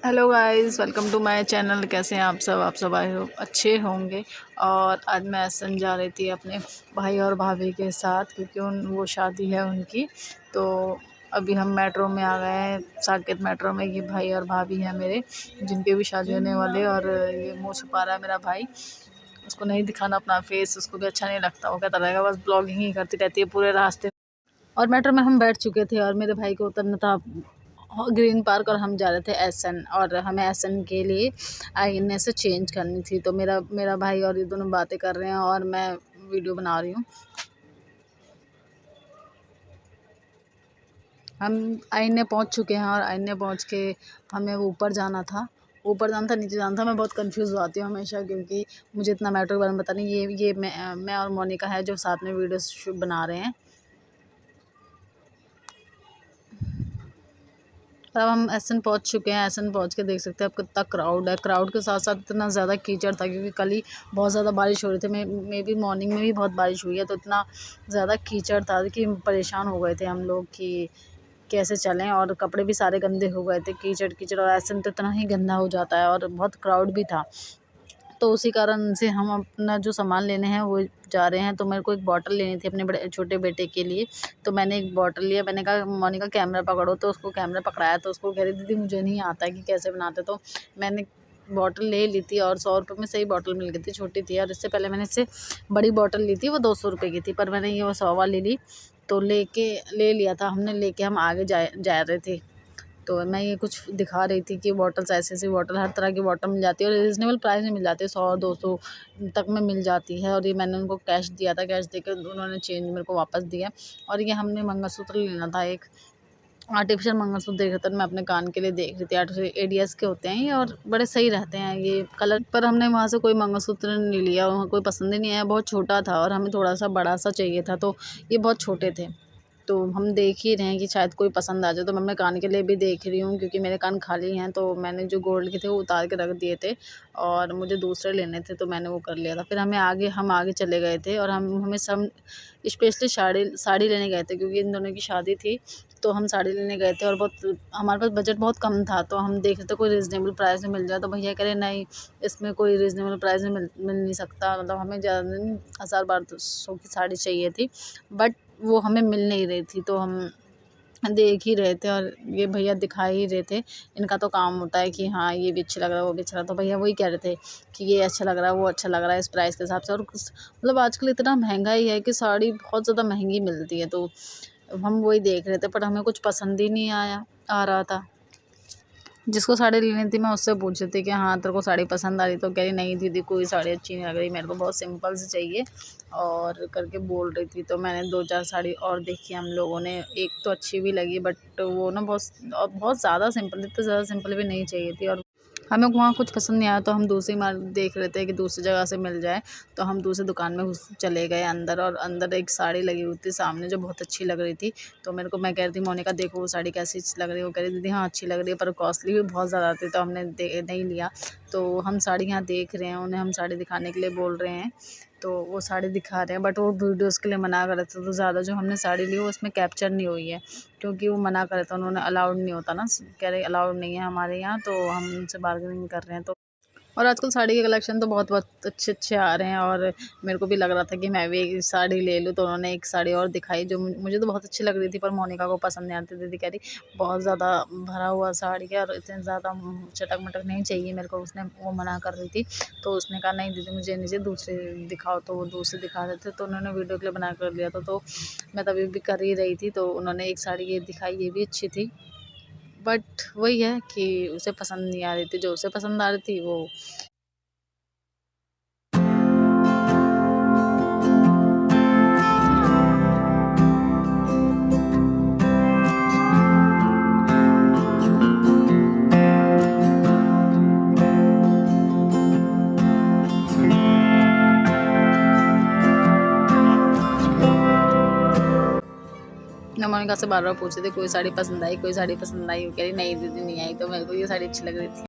Hello guys, welcome to my channel. कैसे हैं आप सब आई होप अच्छे होंगे। और आज मैं एसन जा रही थी अपने भाई और भाभी के साथ, क्योंकि वो शादी है उनकी। तो अभी हम मेट्रो में आ गए हैं, साकेत मेट्रो में। ये भाई और भाभी हैं मेरे, जिनके भी शादी होने वाले। और ये मुँह छुपा रहा है मेरा भाई, उसको नहीं दिखाना अपना फेस, उसको भी अच्छा नहीं लगता। वो कहता रहेगा बस ब्लॉगिंग ही करती रहती है पूरे रास्ते। और मेट्रो में हम बैठ चुके थे और मेरे भाई को उतरना था ग्रीन पार्क, और हम जा रहे थे एसएन। और हमें एसएन के लिए आईने से चेंज करनी थी। तो मेरा मेरा भाई और ये दोनों बातें कर रहे हैं और मैं वीडियो बना रही हूँ। हम आईने पहुँच चुके हैं और आईने पहुँच के हमें ऊपर जाना था। नीचे जाना था। मैं बहुत कंफ्यूज हो जाती हूँ हमेशा, क्योंकि मुझे इतना मेट्रो के बारे में पता नहीं। ये मैं और मोनिका है जो साथ में वीडियो बना रहे हैं। अब हम एसन पहुंच चुके हैं। एसन पहुंच के देख सकते हैं आप कितना क्राउड है। क्राउड के साथ साथ इतना ज़्यादा कीचड़ था, क्योंकि कल ही बहुत ज़्यादा बारिश हो रही थी। मे बी मॉर्निंग में भी बहुत बारिश हुई है, तो इतना ज़्यादा कीचड़ था कि परेशान हो गए थे हम लोग कि कैसे चलें। और कपड़े भी सारे गंदे हो गए थे, कीचड़ कीचड़। और एसन तो इतना ही गंदा हो जाता है, और बहुत क्राउड भी था। तो उसी कारण से हम अपना जो सामान लेने हैं वो जा रहे हैं। तो मेरे को एक बॉटल लेनी थी अपने बड़े छोटे बेटे के लिए। तो मैंने एक बॉटल लिया। मैंने कहा मोनिका कैमरा पकड़ो, तो उसको कैमरा पकड़ाया। तो उसको कह रही दीदी मुझे नहीं आता है कि कैसे बनाते। तो मैंने बॉटल ले ली थी, और 100 रुपये में सही बॉटल मिल गई थी, छोटी थी। और इससे पहले मैंने इससे बड़ी बॉटल ली थी, वो 200 रुपये की थी, पर मैंने ये वो 100 वाली ली। तो ले लिया था हमने, लेके हम आगे जा रहे थे। तो मैं ये कुछ दिखा रही थी कि बॉटल्स, ऐसी बॉटल, हर तरह की बॉटल मिल जाती है और रीज़नेबल प्राइस में मिल जाती है। 100-200 तक में मिल जाती है। और ये मैंने उनको कैश दिया था, कैश देकर उन्होंने चेंज मेरे को वापस दिया। और ये हमने मंगलसूत्र लेना था, एक आर्टिफिशियल मंगलसूत्र देख रहे थे। मैं अपने कान के लिए देख रही थी। आर्टिफिशियल एडीएस के होते हैं ये, और बड़े सही रहते हैं ये कलर। पर हमने वहाँ से कोई मंगलसूत्र नहीं लिया, वहाँ कोई पसंद ही नहीं आया। बहुत छोटा था और हमें थोड़ा सा बड़ा सा चाहिए था, तो ये बहुत छोटे थे। तो हम देख ही रहे हैं कि शायद कोई पसंद आ जाए। तो मैं अपने कान के लिए भी देख रही हूँ, क्योंकि मेरे कान खाली हैं। तो मैंने जो गोल्ड के थे वो उतार के रख दिए थे, और मुझे दूसरे लेने थे, तो मैंने वो कर लिया था। फिर हम आगे चले गए थे, और हमें सब स्पेशली साड़ी लेने गए थे, क्योंकि इन दोनों की शादी थी। तो हम साड़ी लेने गए थे, और बहुत हमारे पास बजट बहुत कम था। तो हम देख रहे थे कोई रीज़नेबल प्राइस में मिल जाए। तो भैया कह रहे नहीं, इसमें कोई रीज़नेबल प्राइस में मिल नहीं सकता। मतलब हमें ज़्यादा नहीं, 1000-1200 की साड़ी चाहिए थी, बट वो हमें मिल नहीं रही थी। तो हम देख ही रहे थे, और ये भैया दिखा ही रहे थे। इनका तो काम होता है कि हाँ ये भी अच्छा लग रहा है, वो भी अच्छा लग रहा है। तो भैया वही कह रहे थे कि ये अच्छा लग रहा है, वो अच्छा लग रहा है, इस प्राइस के हिसाब से। और मतलब आजकल इतना महंगाई है कि साड़ी बहुत ज़्यादा महंगी मिलती है। तो हम वही देख रहे थे, पर हमें कुछ पसंद ही नहीं आ रहा था। जिसको साड़ी लेनी थी मैं उससे पूछ रही थी कि हाँ तेरे को साड़ी पसंद आ रही। तो कह रही नहीं दीदी कोई साड़ी अच्छी नहीं लग रही, मेरे को बहुत सिंपल सी चाहिए, और करके बोल रही थी। तो मैंने 2-4 साड़ी और देखी हम लोगों ने। एक तो अच्छी भी लगी, बट वो ना बहुत ज़्यादा सिंपल, इतनी ज़्यादा सिंपल भी नहीं चाहिए थी। और हमें वहाँ कुछ पसंद नहीं आया, तो हम दूसरी मार देख रहे थे कि दूसरी जगह से मिल जाए। तो हम दूसरी दुकान में चले गए अंदर, और अंदर एक साड़ी लगी हुई थी सामने, जो बहुत अच्छी लग रही थी। तो मैं कह रही थी मोनिका देखो वो साड़ी कैसी लग रही है। वो कह रही दीदी हाँ अच्छी लग रही है, पर कॉस्टली भी बहुत ज़्यादा थी, तो हमने नहीं लिया। तो हम साड़ी यहाँ देख रहे हैं, उन्हें हम साड़ी दिखाने के लिए बोल रहे हैं। तो वो साड़ी दिखा रहे हैं, बट वो वीडियोज़ के लिए मना कर रहे थे। तो ज़्यादा जो हमने साड़ी ली वो उसमें कैप्चर नहीं हुई है, क्योंकि वो मना कर रहे थे। उन्होंने अलाउड नहीं होता ना, कह रहे अलाउड नहीं है हमारे यहाँ। तो हम उनसे बार्गेनिंग कर रहे हैं। तो और आजकल साड़ी के कलेक्शन तो बहुत बहुत अच्छे आ रहे हैं, और मेरे को भी लग रहा था कि मैं भी एक साड़ी ले लूँ। तो उन्होंने एक साड़ी और दिखाई, जो मुझे तो बहुत अच्छी लग रही थी, पर मोनिका को पसंद नहीं आती। दीदी कह रही बहुत ज़्यादा भरा हुआ साड़ी है, और इतने ज़्यादा चटक मटक नहीं चाहिए मेरे को, उसने वो मना कर रही थी। तो उसने कहा नहीं दीदी मुझे नीचे दूसरी दिखाओ। तो वो दूसरी दिखा रहे थे, तो उन्होंने वीडियो के लिए बना कर लिया था। तो मैं तभी भी कर ही रही थी। तो उन्होंने एक साड़ी ये दिखाई, ये भी अच्छी थी, बट वही है कि उसे पसंद नहीं आ रही थी। जो उसे पसंद आ रही थी वो मैं मोनिका से बार-बार पूछ रही थी कोई साड़ी पसंद आई, कोई साड़ी पसंद आई? वो कह रही नहीं दीदी नहीं आई। तो मेरे को ये साड़ी अच्छी लग रही थी।